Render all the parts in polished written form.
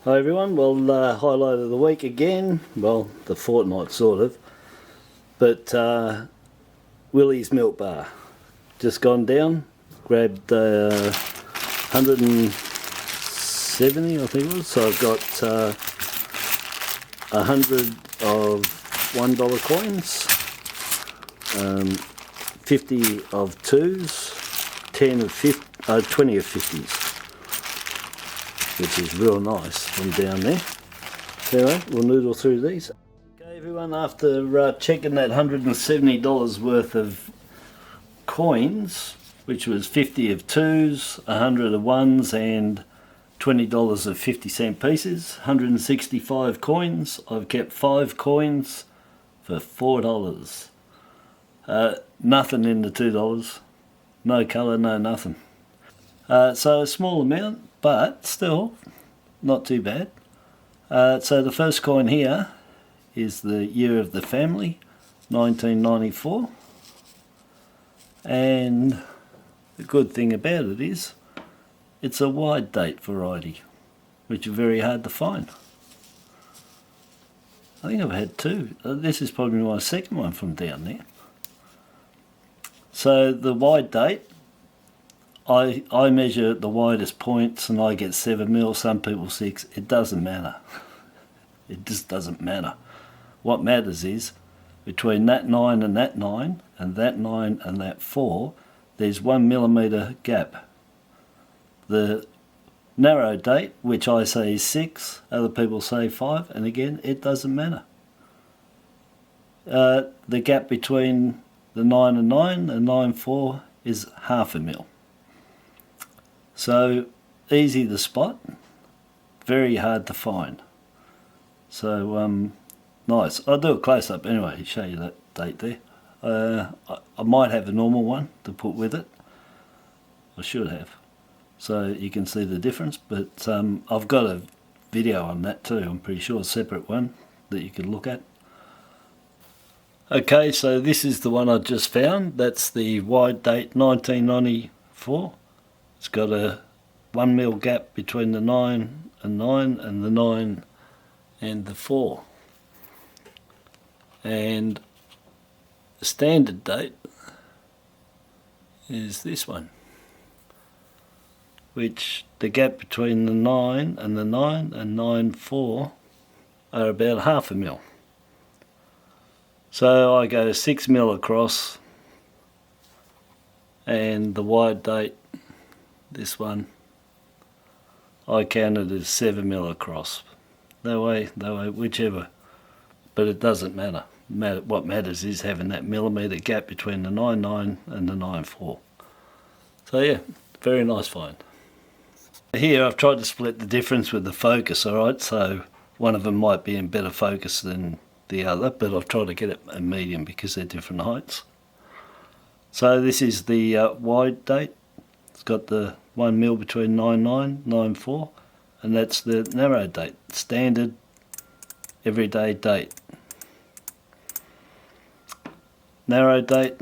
Hi everyone, well highlight of the week again, well the fortnight sort of, but Willy's milk bar, just gone down, grabbed 170 I think it was, so I've got 100 of $1 coins, 50 of 2s, 20 of 50s. Which is real nice from down there. Anyway, we'll noodle through these. Okay everyone, after checking that $170 worth of coins, which was 50 of 2s, 100 of 1s and $20 of 50-cent pieces, 165 coins, I've kept 5 coins for $4. Nothing in the $2, no colour, no nothing. So a small amount, but still not too bad. So the first coin here is the year of the family, 1994, and the good thing about it is it's a wide date variety, which are very hard to find. I think I've had 2. This is probably my second one from down there. So the wide date, I measure the widest points and I get 7 mil, some people 6. It doesn't matter. It just doesn't matter. What matters is between that 9 and that 9 and that 9 and that 4, there's 1 millimetre gap. The narrow date, which I say is 6, other people say 5, and again it doesn't matter. The gap between the 9 and 9 and 9 4 is half a mil. So easy to spot, very hard to find. So nice. I'll do a close-up anyway to show you that date there. I might have a normal one to put with it. I should have. So you can see the difference, but I've got a video on that too, I'm pretty sure, a separate one that you can look at. Okay, so this is the one I just found. That's the wide date 1994. It's got a 1 mil gap between the 9 and 9 and the 9 and the 4. And the standard date is this one, which the gap between the 9 and the 9 and 9 4 are about half a mil. So I go 6 mil across, and the wide date, this one, I counted as 7 mil across. That way, whichever. But it doesn't matter. What matters is having that millimetre gap between the 9.9 and the 9.4. So yeah, very nice find. Here I've tried to split the difference with the focus, alright, so one of them might be in better focus than the other, but I've tried to get it a medium because they're different heights. So this is the wide date. It's got the 1 mil between 9.9, 9.4, and that's the narrow date, standard everyday date. Narrow date,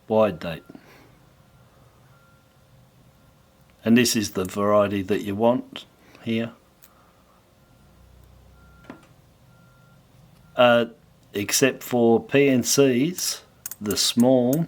wide date. And this is the variety that you want here. Except for PNCs, the small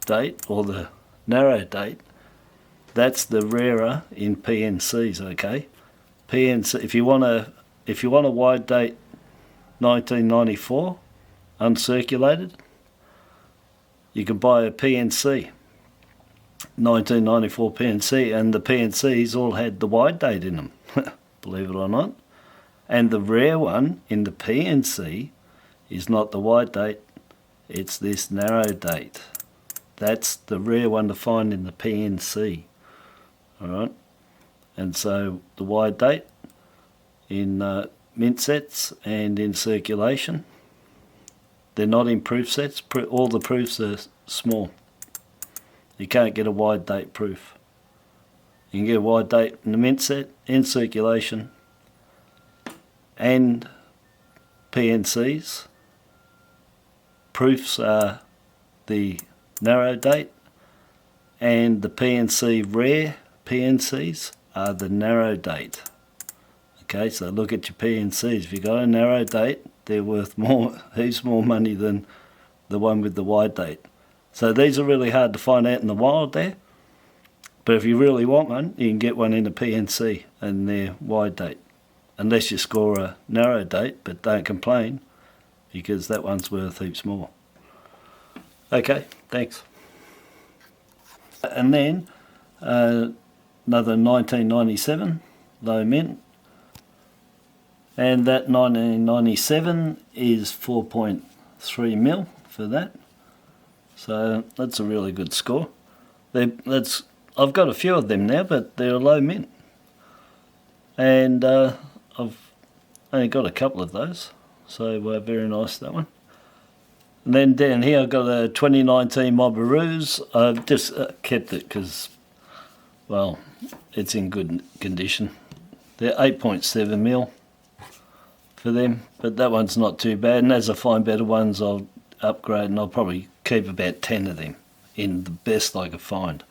date or the narrow date, that's the rarer in PNCs, okay? PNC, if you want a wide date 1994 uncirculated, you can buy a PNC, 1994 PNC, and the PNCs all had the wide date in them, believe it or not. And the rare one in the PNC is not the wide date, it's this narrow date. That's the rare one to find in the PNC. Alright, and so the wide date in mint sets and in circulation, they're not in proof sets. All the proofs are small. You can't get a wide date proof. You can get a wide date in the mint set, in circulation, and PNCs. Proofs are the narrow date and the PNC rare PNCs are the narrow date. Okay, so look at your PNCs. If you've got a narrow date, they're worth heaps more money than the one with the wide date. So these are really hard to find out in the wild there. But if you really want one, you can get one in a PNC and they're wide date. Unless you score a narrow date, but don't complain, because that one's worth heaps more. Okay, thanks. And then another 1997 low mint, and that 1997 is 4.3 mil for that. So that's a really good score. I've got a few of them now, but they're a low mint, and I've only got a couple of those, so very nice, that one. And then down here I've got a 2019 Mobaroos. I've just kept it because, well, it's in good condition. They're 8.7 mil for them, but that one's not too bad, and as I find better ones I'll upgrade, and I'll probably keep about 10 of them in the best I could find.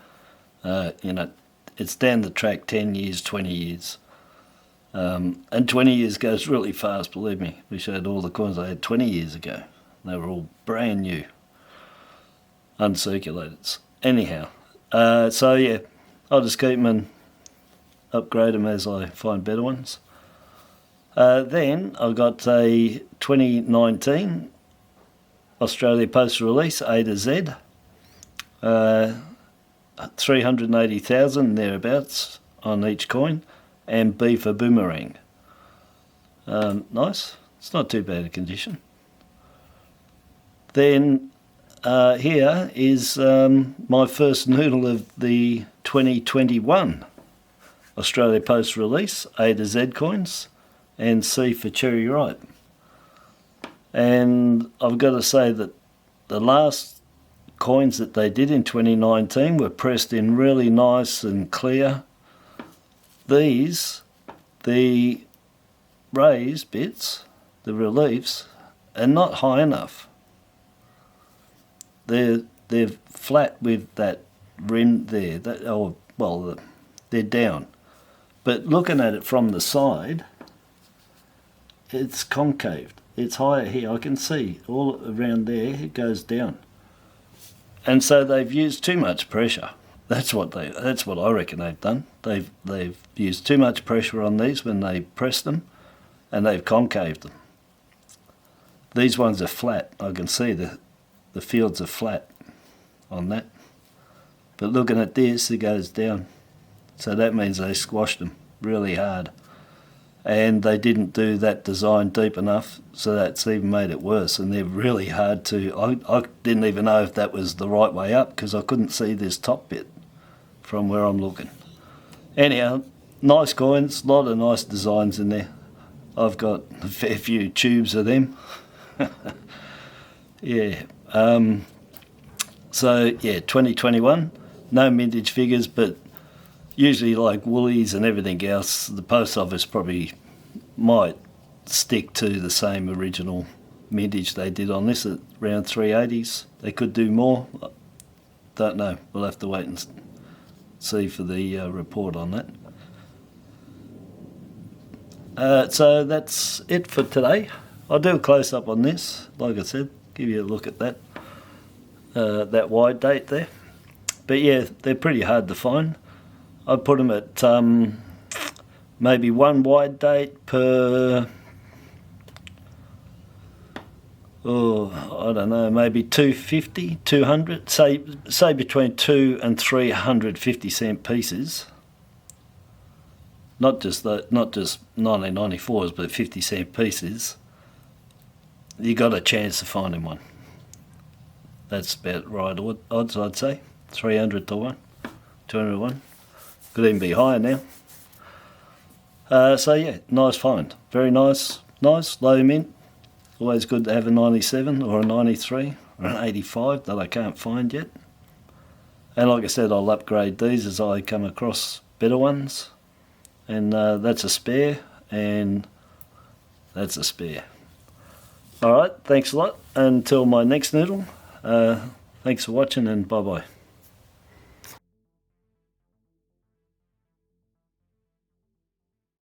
You know, it's down the track 10 years, 20 years. And 20 years goes really fast, believe me. We showed all the coins I had 20 years ago. They were all brand new, uncirculated. Anyhow, so yeah, I'll just keep them and upgrade them as I find better ones. Then I've got a 2019 Australia Post release A to Z, 380,000 thereabouts on each coin, and B for boomerang. Nice, it's not too bad a condition. Then here is my first noodle of the 2021 Australia Post release, A to Z coins, and C for cherry ripe. And I've got to say that the last coins that they did in 2019 were pressed in really nice and clear. These, the raised bits, the reliefs, are not high enough. They're flat with that rim there. They're down. But looking at it from the side, it's concaved. It's higher here. I can see all around there. It goes down, and so they've used too much pressure. That's what I reckon they've done. They've used too much pressure on these when they pressed them, and they've concaved them. These ones are flat. I can see the fields are flat on that. But looking at this, it goes down. So that means they squashed them really hard. And they didn't do that design deep enough, so that's even made it worse. And they're really hard to... I didn't even know if that was the right way up, because I couldn't see this top bit from where I'm looking. Anyhow, nice coins, a lot of nice designs in there. I've got a fair few tubes of them. Yeah. So, yeah, 2021, no mintage figures, but usually like Woolies and everything else, the post office probably might stick to the same original mintage they did on this at around 380s. They could do more. Don't know. We'll have to wait and see for the report on that. So that's it for today. I'll do a close-up on this, like I said, give you a look at that, that wide date there. But yeah, they're pretty hard to find. I put them at maybe one wide date per, I don't know, maybe 250, 200, say between 2 and 350 cent pieces. Not just 1994s, but 50 cent pieces. You got a chance of finding one. That's about right odds, I'd say. 300 to 1, 200 to 1. Could even be higher now. So yeah, nice find. Very nice, low mint. Always good to have a 97 or a 93 or an 85 that I can't find yet. And like I said, I'll upgrade these as I come across better ones. And that's a spare, and that's a spare. Alright, thanks a lot. Until my next noodle, thanks for watching, and bye bye.